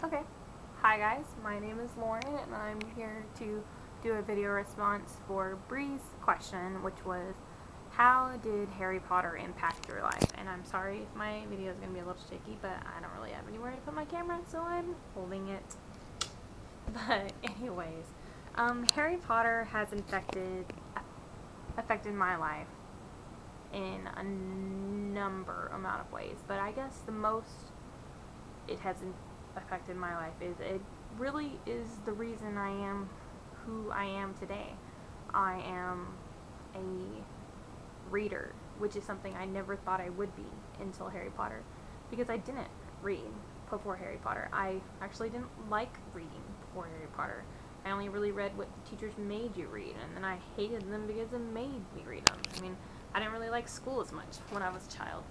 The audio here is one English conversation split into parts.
Okay. Hi guys, my name is Lauren and I'm here to do a video response for Bree's question, which was, how did Harry Potter impact your life? And I'm sorry if my video is going to be a little shaky, but I don't really have anywhere to put my camera, so I'm holding it. But anyways, Harry Potter has affected my life in a amount of ways, but I guess the most it has affected my life is it really is the reason I am who I am today. I am a reader, which is something I never thought I would be until Harry Potter, because I didn't read before Harry Potter. I actually didn't like reading before Harry Potter. I only really read what the teachers made you read, and then I hated them because it made me read them. I mean, I didn't really like school as much when I was a child.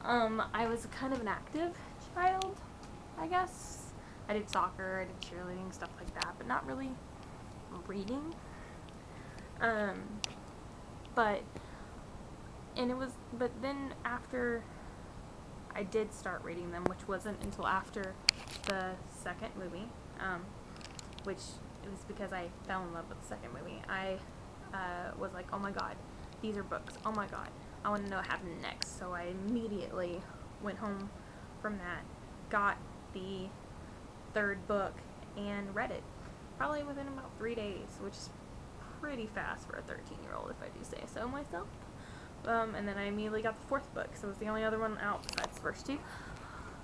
I was kind of an active child, I guess. I did soccer, I did cheerleading, stuff like that, but not really reading. But then after I did start reading them, which wasn't until after the second movie, which it was because I fell in love with the second movie. I was like, oh my god, these are books. Oh my god, I want to know what happened next. So I immediately went home from that, got the third book, and read it. Probably within about 3 days, which is pretty fast for a 13-year-old, if I do say so myself. And then I immediately got the fourth book, so it was the only other one out besides the first two.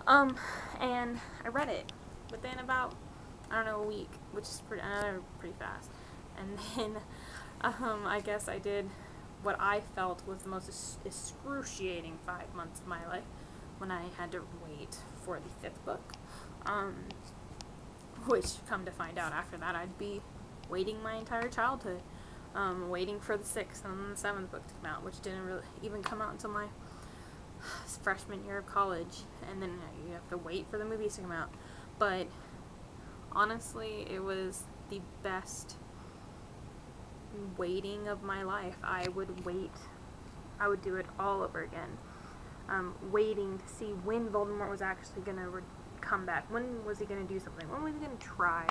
And I read it within about, I don't know, a week, which is pretty fast. And then, I guess I did what I felt was the most excruciating 5 months of my life, when I had to wait for the fifth book. Which, come to find out after that, I'd be waiting my entire childhood, waiting for the sixth and the seventh book to come out, which didn't really even come out until my freshman year of college, and then you have to wait for the movies to come out. But honestly, it was the best waiting of my life. I would do it all over again, waiting to see when Voldemort was actually going to come back. When was he going to do something? When was he going to try?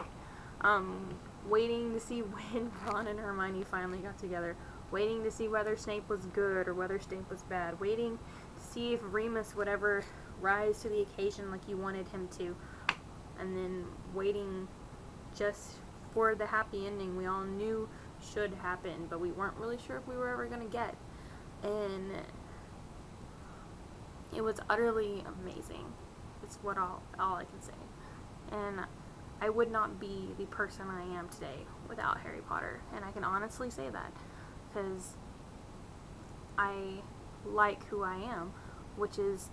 Waiting to see when Ron and Hermione finally got together. Waiting to see whether Snape was good or whether Snape was bad. Waiting to see if Remus would ever rise to the occasion like you wanted him to. And then waiting just for the happy ending we all knew should happen, but we weren't really sure if we were ever going to get. And it was utterly amazing. It's what all I can say. And I would not be the person I am today without Harry Potter. And I can honestly say that, because I like who I am, which is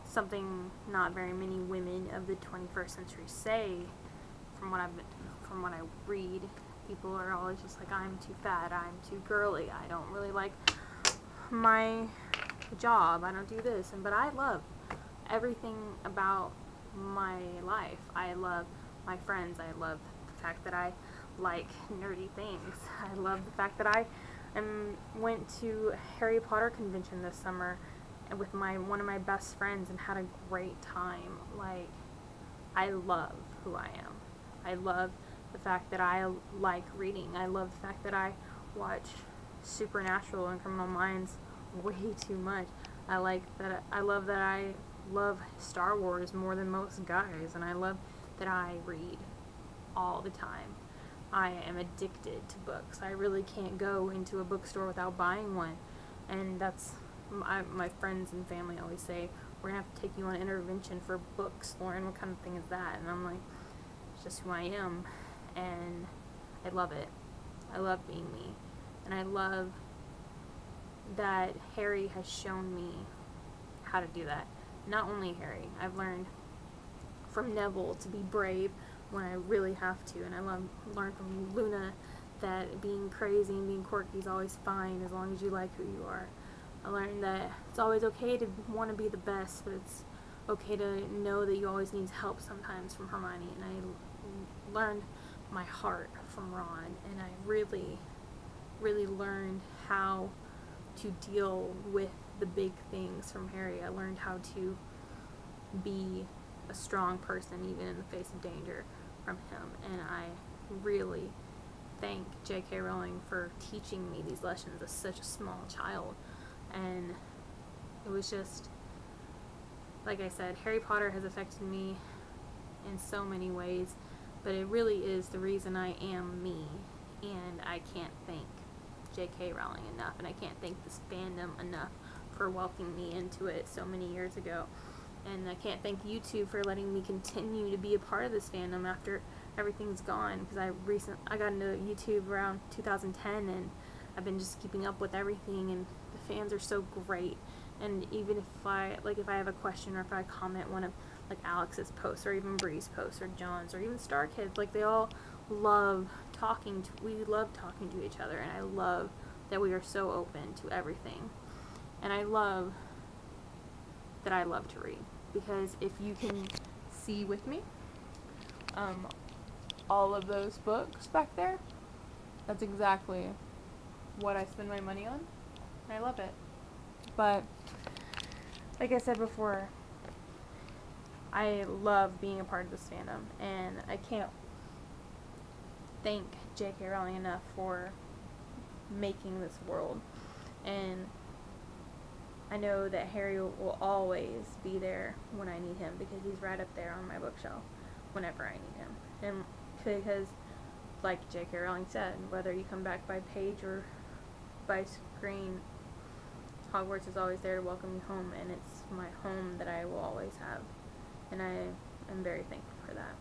something not very many women of the 21st century say. From what I read, people are always just like, I'm too fat, I'm too girly, I don't really like my job, I don't do this. But I love everything about my life. I love my friends. I love the fact that I like nerdy things. I love the fact that I went to a Harry Potter convention this summer with one of my best friends and had a great time. Like, I love who I am. I love the fact that I like reading. I love the fact that I watch Supernatural and Criminal Minds way too much. I love that I love Star Wars more than most guys, and I love that I read all the time. I am addicted to books. I really can't go into a bookstore without buying one, and that's my friends and family always say, we're gonna have to take you on intervention for books, Lauren. What kind of thing is that? And I'm like, it's just who I am, and I love it. I love being me, and I love that Harry has shown me how to do that. Not only Harry, I've learned from Neville to be brave when I really have to, and I learned from Luna that being crazy and being quirky is always fine as long as you like who you are. I learned that it's always okay to want to be the best, but it's okay to know that you always need help sometimes from Hermione. And I learned my heart from Ron, and I really, really learned how to deal with the big things from Harry. I learned how to be a a strong person even in the face of danger from him. And I really thank J.K. Rowling for teaching me these lessons as such a small child. And it was just, like I said, Harry Potter has affected me in so many ways, but it really is the reason I am me. And I can't thank J.K. Rowling enough, and I can't thank this fandom enough for welcoming me into it so many years ago. And I can't thank YouTube for letting me continue to be a part of this fandom after everything's gone, because I got into YouTube around 2010, and I've been just keeping up with everything, and the fans are so great. And even if I have a question, or if I comment one of like Alex's posts, or even Bree's posts, or John's, or even Star Kids, like they all love we love talking to each other, and I love that we are so open to everything. And I love that I love to read, because if you can see with me, all of those books back there, that's exactly what I spend my money on, and I love it. But like I said before, I love being a part of this fandom, and I can't thank J.K. Rowling enough for making this world. And I know that Harry will always be there when I need him, because he's right up there on my bookshelf whenever I need him. And because, like J.K. Rowling said, whether you come back by page or by screen, Hogwarts is always there to welcome you home, and it's my home that I will always have. And I am very thankful for that.